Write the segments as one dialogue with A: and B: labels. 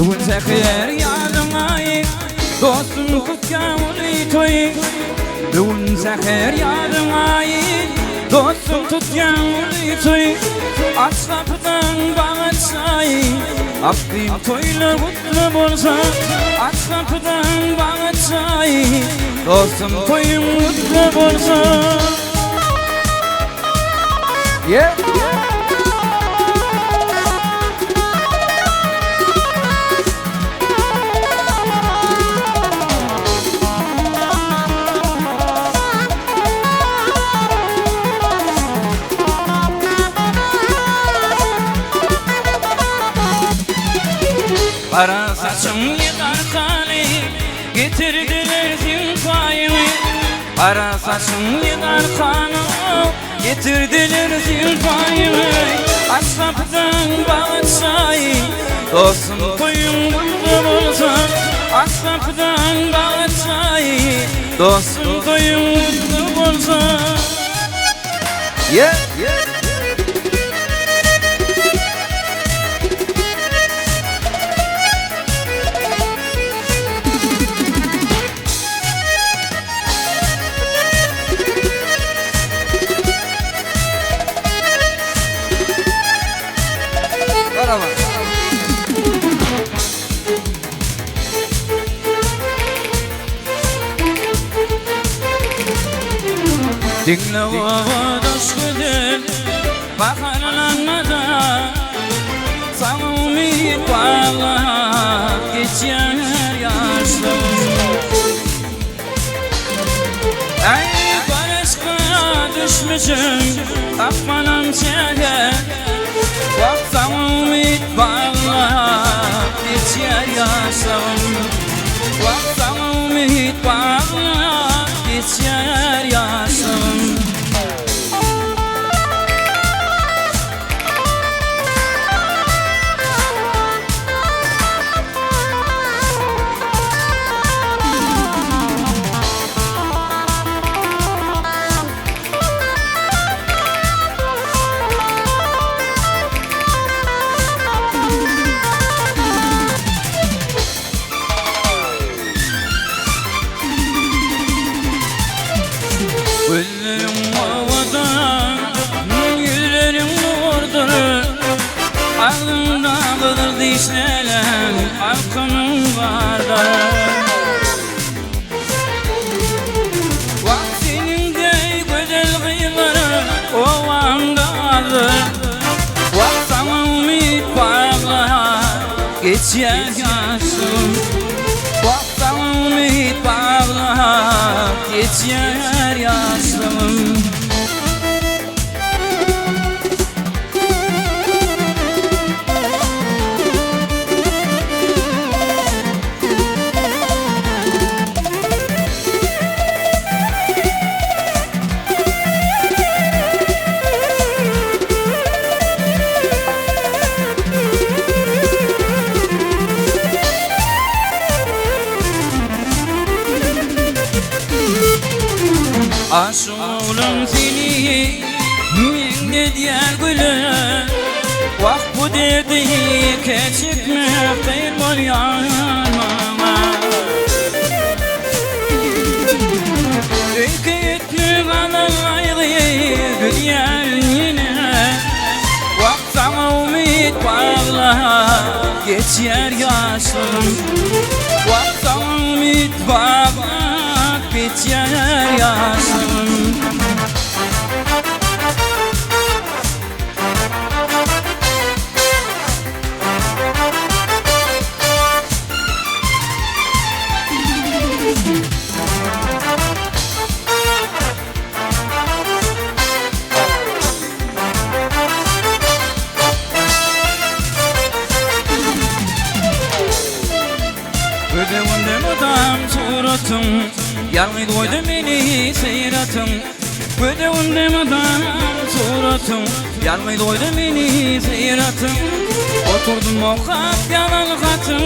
A: Bugün seher yarın dostum kutkan toy. Bugün seher yarın dostum tutkan toy. Aç kapıdan bana çay, Akdim toylar mutlu bolsa. Aç kapıdan bana çay, dostum toyum mutlu bolsa. Yeah. Kara saçım yıkar kanı, getirdiler zülfayımı. Kara saçım yıkar kanı, getirdiler zülfayımı. Aç kapıdan bana çay, dostum toyum mutlu bolsa. Aç kapıdan bana çay, dostum toyum mutlu bolsa. Yeah, yeah. Dinle vadaş güzel baharlanmadan, sana umut bağla geçer yaşlarım. Ey barışka düşmüşüm takmanam çeke, bak sana umut bağla geçer yaşlarım. Bak sana umut bağla geçer yaşlarım. Gözlerim havada, yüzlerim nurdur. Ağzımda kıdır dişlenen halkımın vardır. Bak senin de güzel kıyıları ovamdadır. Bak sana umut bağla geçer yaşım. Bak sana umut bağla geçer yaşım. Aşığım seni ne diyen gülüm, vak bu derdi keçikme kaybol yanıma. Öykü etme bana ayrı gülyen yine, vak sana umut bağla geçer yaşım. Vak sana umut bağla geçer yaşım. Ödevimde madam suratım, yargı koydu beni seyratım. Ödevimde madam suratım, yargı koydu beni seyratım. Oturdum o kat yalan katım,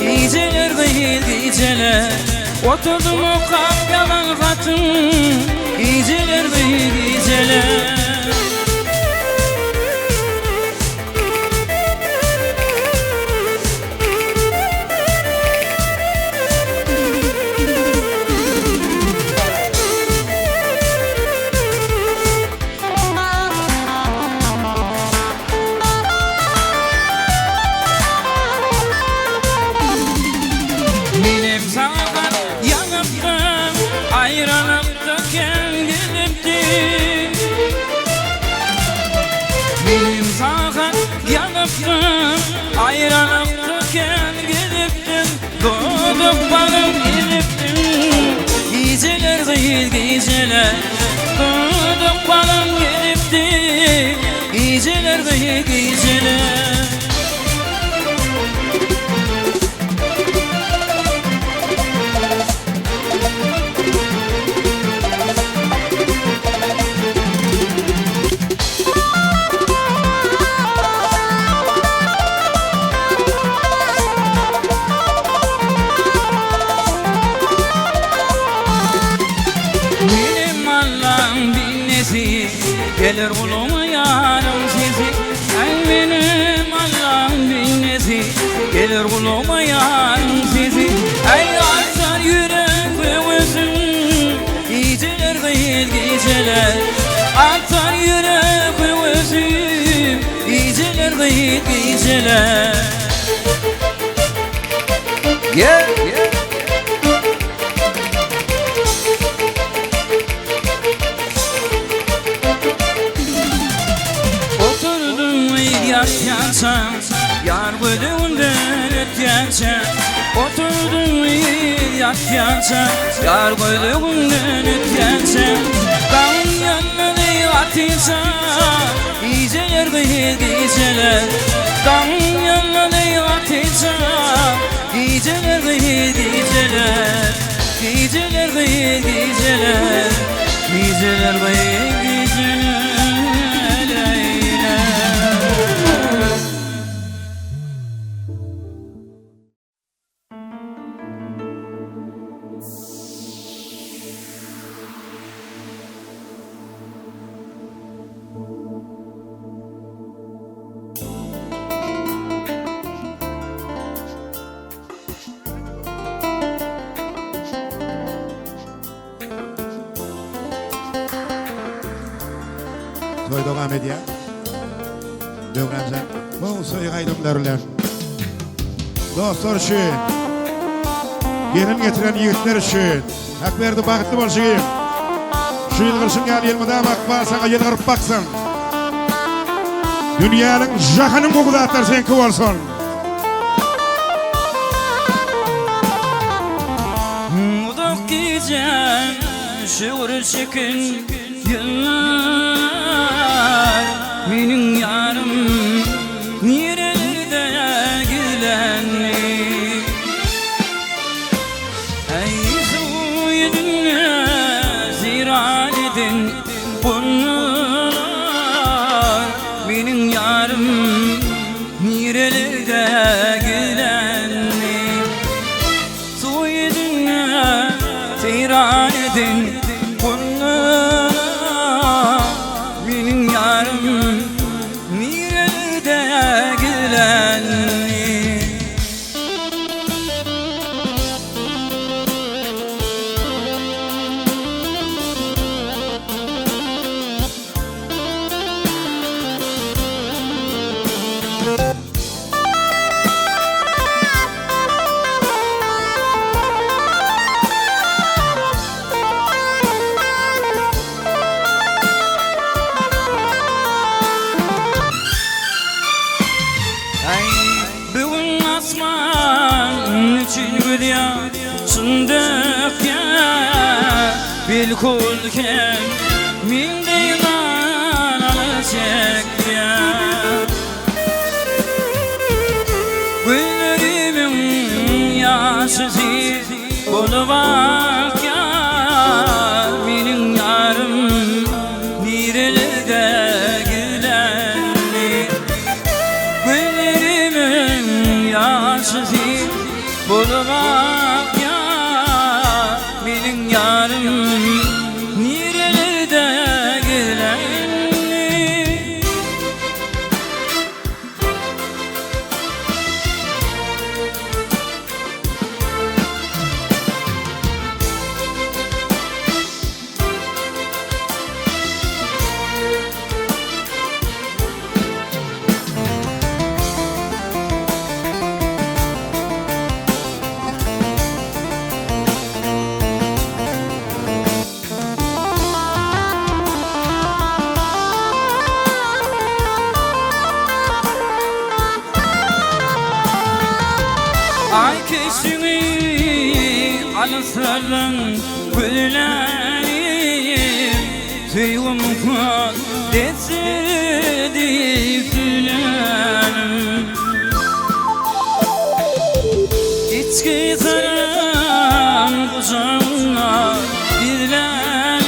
A: geceler değil geceler. Oturdum o kat yalan katım, geceler değil geceler. balım geliptim Geceler değil geceler Duduk balım geliptim Geceler değil geceler Gelir buluma yarım sizi Ay benim Allah'ım binnesi Gelir buluma yarım sizi Ay artar yürek ve özüm Geceler değil geceler Artar yürek ve özüm Geceler değil geceler Yeah, yeah. Yatyansam Yar bölümünden ötyansam Oturdum yatyansam Yar bölümünden ötyansam Dağın yanına atılsam Geceler değil geceler Dağın yanına atılsam Geceler değil geceler Geceler değil geceler Geceler değil geceler
B: Toy devam ediyor. Dövrencan. Bu soy gaydımlarlar. Dostlar için. Gelin getiren yiğitler için. Hak verdi bağıtlı bolşuyum. Şu yılgırsın gel yılmada bakma sana yılgırıp baksın. Dünyanın jahanın kokuda atar sen kıvarsın.
A: Uduk gecen şuur çekin yıllar Benim yarım nerelerde gülenli Ey suydun ziran edin bunlar Benim yarım nerelerde gülenli Suydun ziran edin bunlar Benim yarım nerede gülenli Sındık ya bilkul kem min deyman alacak ya Gülerimin yaşızı bulvak ya Benim yarım nerelerde gülenli Gülerimin yaşızı bulvak ya Benim yarım nerelerde gülenli basarlan gülerim Tüyüm kal desedi gülerim İçki saran kucağına birlerim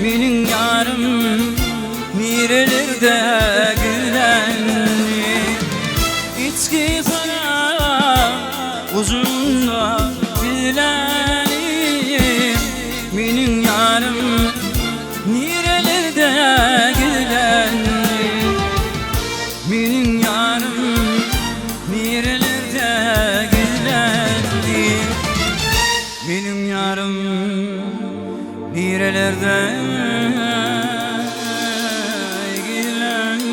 A: Menin yarım nerelerde gülerim İçki saran kucağına birlerim Menin yarım nerelerde gülerim Menin yarım nerelerde gülerim Benim yarım nerelerde gülerim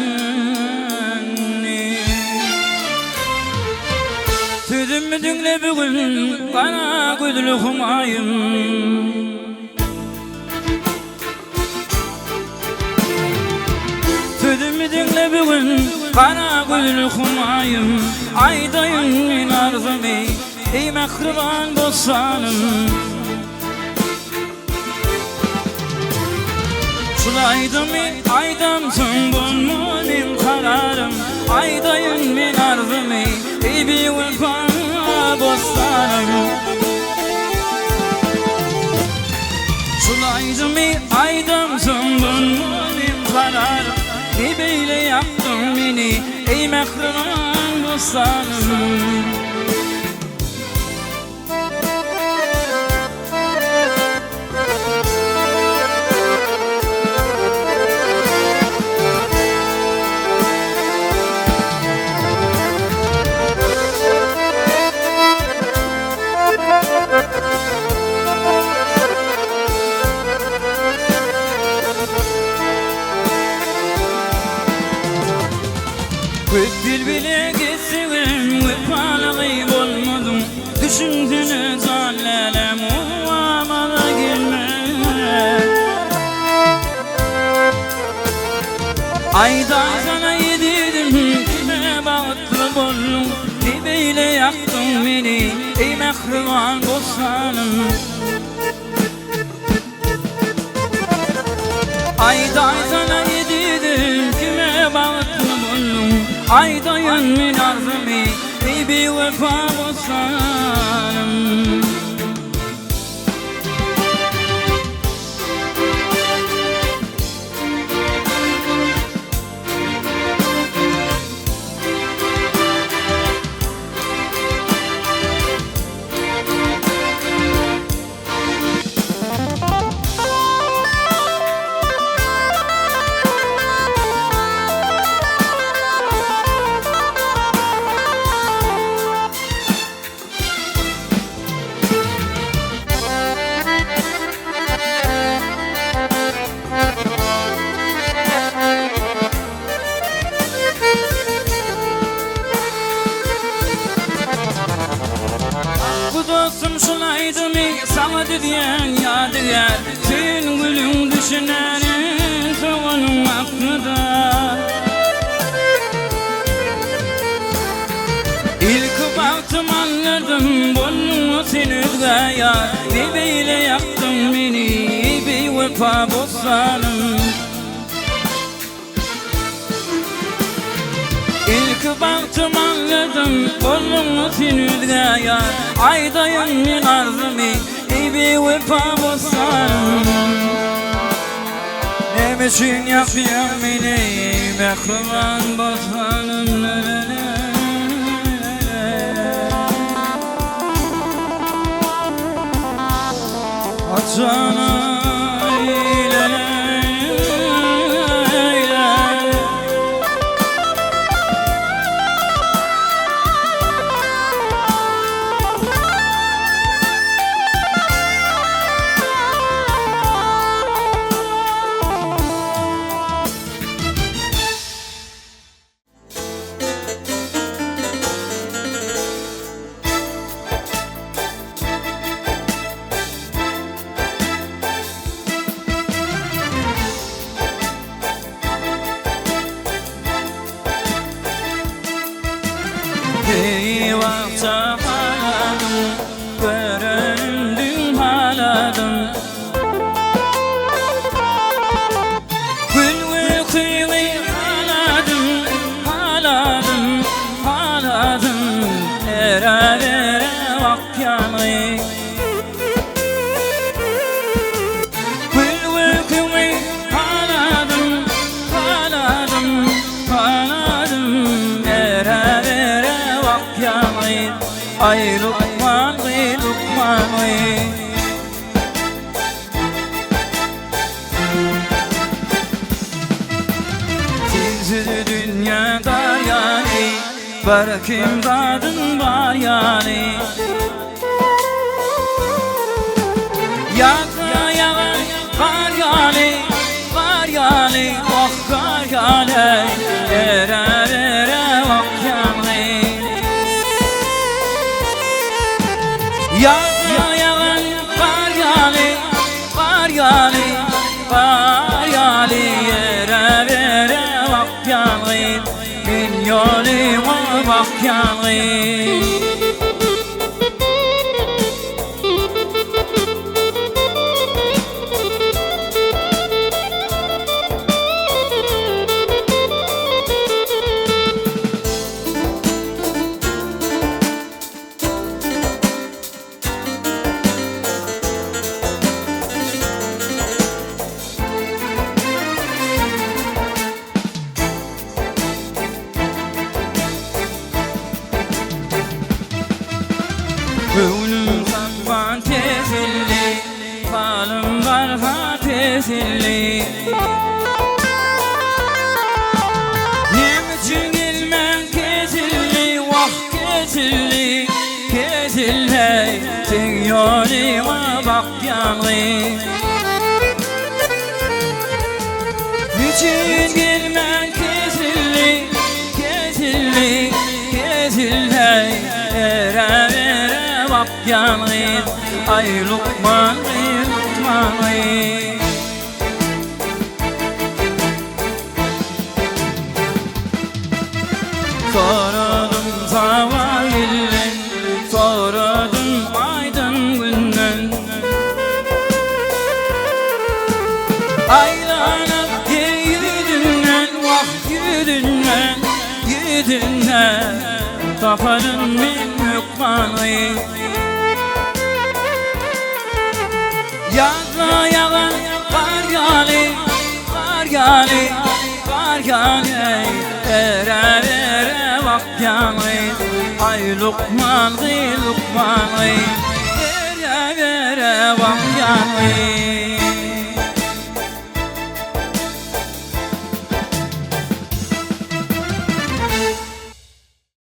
A: Tüdüm müdünle bugün bana güdülüğüm ayım Tüdüm dinle bugün bana güllüğüm ayım Aydayım min arzımı ey mehriban bostanım Şulaydım aydamsın bulmunim kararım Aydayım min arzımı ey bir vefa bostanım Şulaydım aydamsın bulmunim kararım Ne böyle yaptın beni ey mehriban bostanım Öpül bile gitsin, öpalıyım olmadım Düşündüğünü zannelem, uğamada gelme Aydan sana yedirdim, kime bağıtlı bollum Ne böyle yaktın beni, ey mehriban bostanım Aydan sana yedirdim, kime bağıtlı bollum Aydayın min arzımı ey bir vefa bostanım Dostum şulaydı mı sana diyen yadigar Senin gülün düşünenin soğunun aklında İlk baktım anladım bunu seni gaya Ne böyle yaktın beni bir vefa bostanım İlk baktım anladım Oğlum sinirde ya Aydayım min arzımı ey bir vefa bostanım Ne biçim yapıyor beni mehriban bostanım Açana ay Lukman Lukman Siz dünyada yani Bırakayım kadın var yani Yakla yalan var yani Var yani oh kar yani Ere bak yani Yakla yalan var yani Var yani Var yani Ere bak yani Min yoluma bak yani Gönlüm sakvan tezilli Falım var ha tezilli Nem için gelmem kezilli Vah kezilli Kezilli Sen yoluma bak yani Niçin gelmem kezilli Kezilli Kezilli bak yani ay Lukman Lukman Sordum zavallin Sordum aydın günden Aylanıp yüzünden Vah yüzünden Yüzünden Taparım min Lukman'ı Yazla yalan var yani Var yani Var yani Ere bak yani ay Lukman Lukman Ere bak yani